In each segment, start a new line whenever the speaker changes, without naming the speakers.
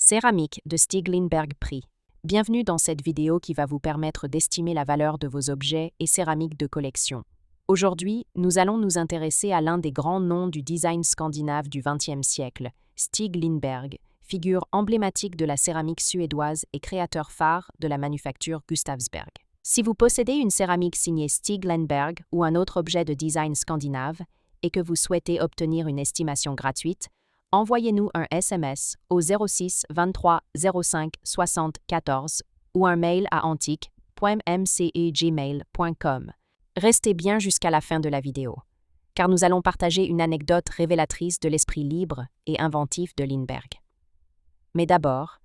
Céramique de Stig Lindberg Prix. Bienvenue dans cette vidéo qui va vous permettre d'estimer la valeur de vos objets et céramiques de collection. Aujourd'hui, nous allons nous intéresser à l'un des grands noms du design scandinave du XXe siècle, Stig Lindberg, figure emblématique de la céramique suédoise et créateur phare de la manufacture Gustavsberg. Si vous possédez une céramique signée Stig Lindberg ou un autre objet de design scandinave et que vous souhaitez obtenir une estimation gratuite, envoyez-nous un SMS au 06 23 05 60 14 ou un mail à antique.mcegmail.com. Restez bien jusqu'à la fin de la vidéo, car nous allons partager une anecdote révélatrice de l'esprit libre et inventif de Lindberg. Mais d'abord,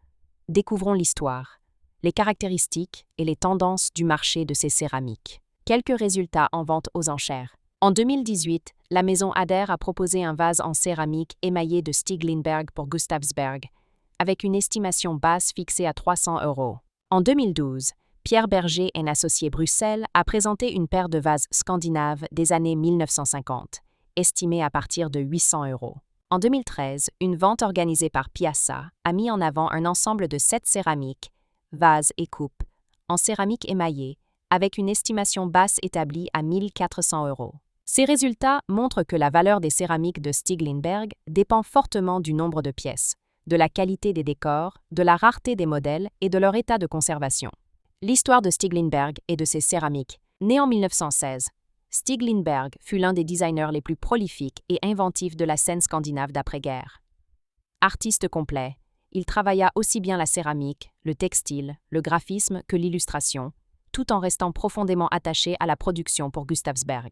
découvrons l'histoire, les caractéristiques et les tendances du marché de ces céramiques. Quelques résultats en vente aux enchères. En 2018, la maison Adair a proposé un vase en céramique émaillé de Stig Lindberg pour Gustavsberg, avec une estimation basse fixée à 300 €. En 2012, Pierre Berger & Associés Bruxelles a présenté une paire de vases scandinaves des années 1950, estimée à partir de 800 €. En 2013, une vente organisée par Piazza a mis en avant un ensemble de 7 céramiques, vases et coupes, en céramique émaillée, avec une estimation basse établie à 1 400 €. Ces résultats montrent que la valeur des céramiques de Stig Lindberg dépend fortement du nombre de pièces, de la qualité des décors, de la rareté des modèles et de leur état de conservation. L'histoire de Stig Lindberg et de ses céramiques. Né en 1916, Stig Lindberg fut l'un des designers les plus prolifiques et inventifs de la scène scandinave d'après-guerre. Artiste complet, il travailla aussi bien la céramique, le textile, le graphisme que l'illustration, tout en restant profondément attaché à la production pour Gustavsberg.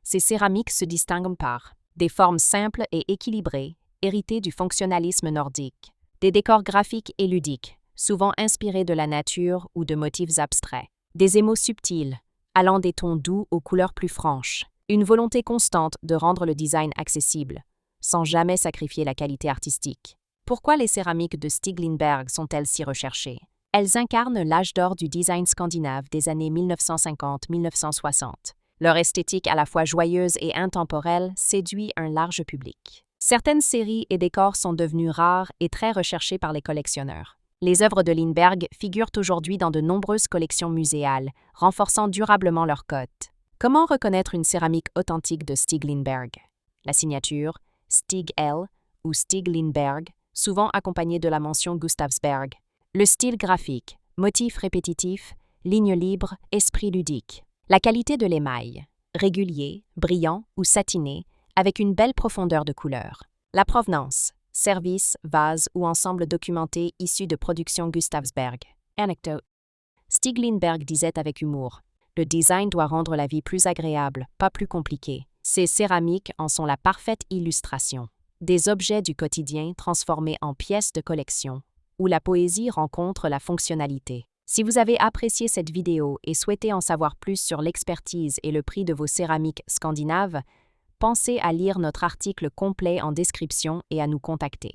Ces céramiques se distinguent par des formes simples et équilibrées, héritées du fonctionnalisme nordique, des décors graphiques et ludiques, souvent inspirés de la nature ou de motifs abstraits, des émaux subtils, allant des tons doux aux couleurs plus franches, une volonté constante de rendre le design accessible, sans jamais sacrifier la qualité artistique. Pourquoi les céramiques de Stig Lindberg sont-elles si recherchées? Elles incarnent l'âge d'or du design scandinave des années 1950-1960. Leur esthétique à la fois joyeuse et intemporelle séduit un large public. Certaines séries et décors sont devenus rares et très recherchés par les collectionneurs. Les œuvres de Lindberg figurent aujourd'hui dans de nombreuses collections muséales, renforçant durablement leur cote. Comment reconnaître une céramique authentique de Stig Lindberg? La signature, Stig L ou Stig Lindberg, souvent accompagnée de la mention Gustavsberg. Le style graphique, motifs répétitifs, lignes libres, esprit ludique. La qualité de l'émail, régulier, brillant ou satiné, avec une belle profondeur de couleur. La provenance, service, vase ou ensemble documenté issu de production Gustavsberg. Anecdote. Stig Lindberg disait avec humour: « Le design doit rendre la vie plus agréable, pas plus compliquée. » Ces céramiques en sont la parfaite illustration. Des objets du quotidien transformés en pièces de collection, où la poésie rencontre la fonctionnalité. Si vous avez apprécié cette vidéo et souhaitez en savoir plus sur l'expertise et le prix de vos céramiques scandinaves, pensez à lire notre article complet en description et à nous contacter.